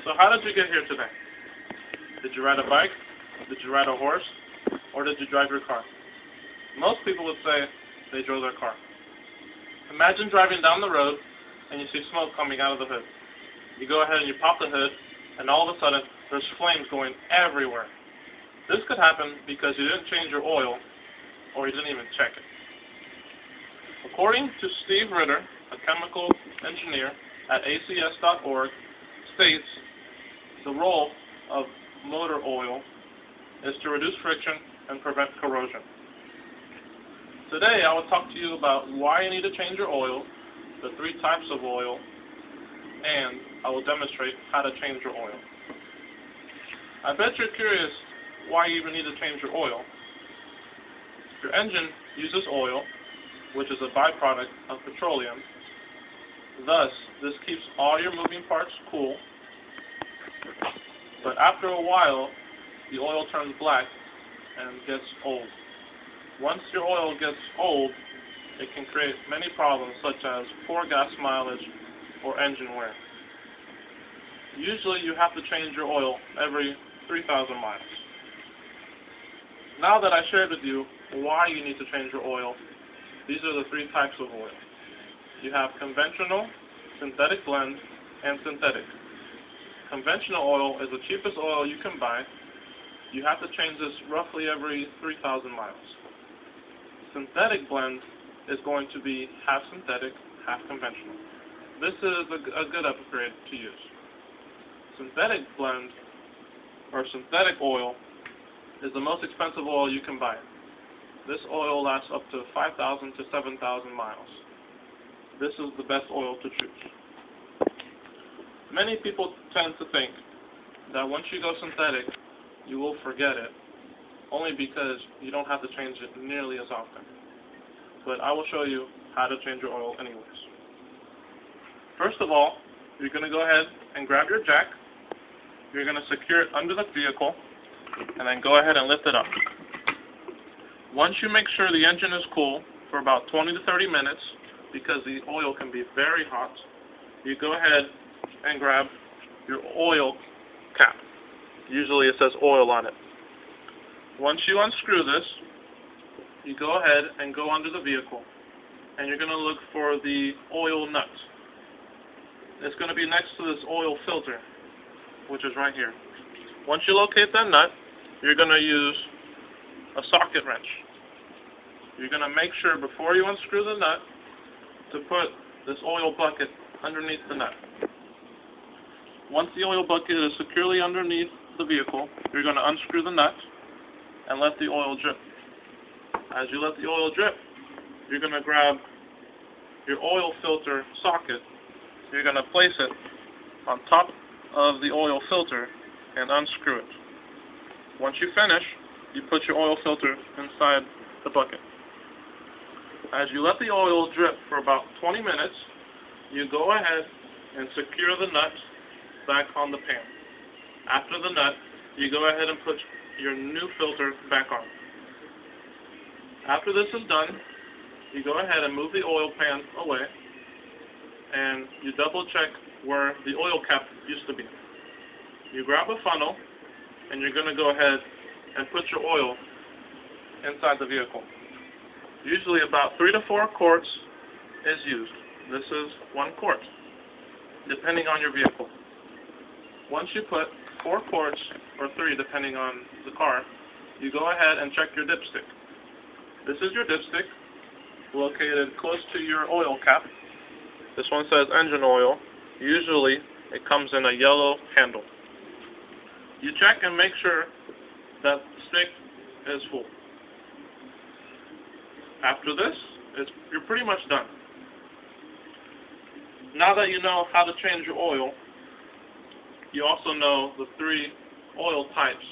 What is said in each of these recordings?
So how did you get here today? Did you ride a bike? Did you ride a horse? Or did you drive your car? Most people would say they drove their car. Imagine driving down the road and you see smoke coming out of the hood. You go ahead and you pop the hood, and all of a sudden there's flames going everywhere. This could happen because you didn't change your oil or you didn't even check it. According to Steve Ritter, a chemical engineer at ACS.org, states the role of motor oil is to reduce friction and prevent corrosion. Today I will talk to you about why you need to change your oil, the 3 types of oil, and I will demonstrate how to change your oil. I bet you're curious why you even need to change your oil. Your engine uses oil, which is a byproduct of petroleum. Thus, this keeps all your moving parts cool. But after a while, the oil turns black and gets old. Once your oil gets old, it can create many problems such as poor gas mileage or engine wear. Usually you have to change your oil every 3,000 miles. Now that I shared with you why you need to change your oil, these are the 3 types of oil. You have conventional, synthetic blend, and synthetic. Conventional oil is the cheapest oil you can buy. You have to change this roughly every 3,000 miles. Synthetic blend is going to be half synthetic, half conventional. This is a good upgrade to use. Synthetic blend, or synthetic oil, is the most expensive oil you can buy. This oil lasts up to 5,000 to 7,000 miles. This is the best oil to choose. Many people tend to think that once you go synthetic, you will forget it, only because you don't have to change it nearly as often. But I will show you how to change your oil anyways. First of all, you're going to go ahead and grab your jack. You're going to secure it under the vehicle, and then go ahead and lift it up. Once you make sure the engine is cool for about 20 to 30 minutes, because the oil can be very hot, you go ahead and grab your oil cap. Usually it says oil on it. Once you unscrew this, you go ahead and go under the vehicle, and you're going to look for the oil nut. It's going to be next to this oil filter, which is right here. Once you locate that nut, you're going to use a socket wrench. You're going to make sure before you unscrew the nut to put this oil bucket underneath the nut. Once the oil bucket is securely underneath the vehicle, you're going to unscrew the nut and let the oil drip. As you let the oil drip, you're going to grab your oil filter socket. You're going to place it on top of the oil filter and unscrew it. Once you finish, you put your oil filter inside the bucket. As you let the oil drip for about 20 minutes, you go ahead and secure the nut back on the pan. After the nut, you go ahead and put your new filter back on. After this is done, you go ahead and move the oil pan away, and you double check where the oil cap used to be. You grab a funnel, and you're going to go ahead and put your oil inside the vehicle. Usually about 3 to 4 quarts is used. This is 1 quart, depending on your vehicle. Once you put 4 quarts, or 3 depending on the car, you go ahead and check your dipstick. This is your dipstick, located close to your oil cap. This one says engine oil. Usually it comes in a yellow handle. You check and make sure that the stick is full. After this, you're pretty much done. Now that you know how to change your oil, you also know the 3 oil types,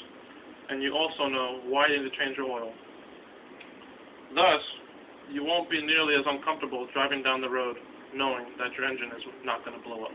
and you also know why you need to change your oil. Thus, you won't be nearly as uncomfortable driving down the road knowing that your engine is not going to blow up.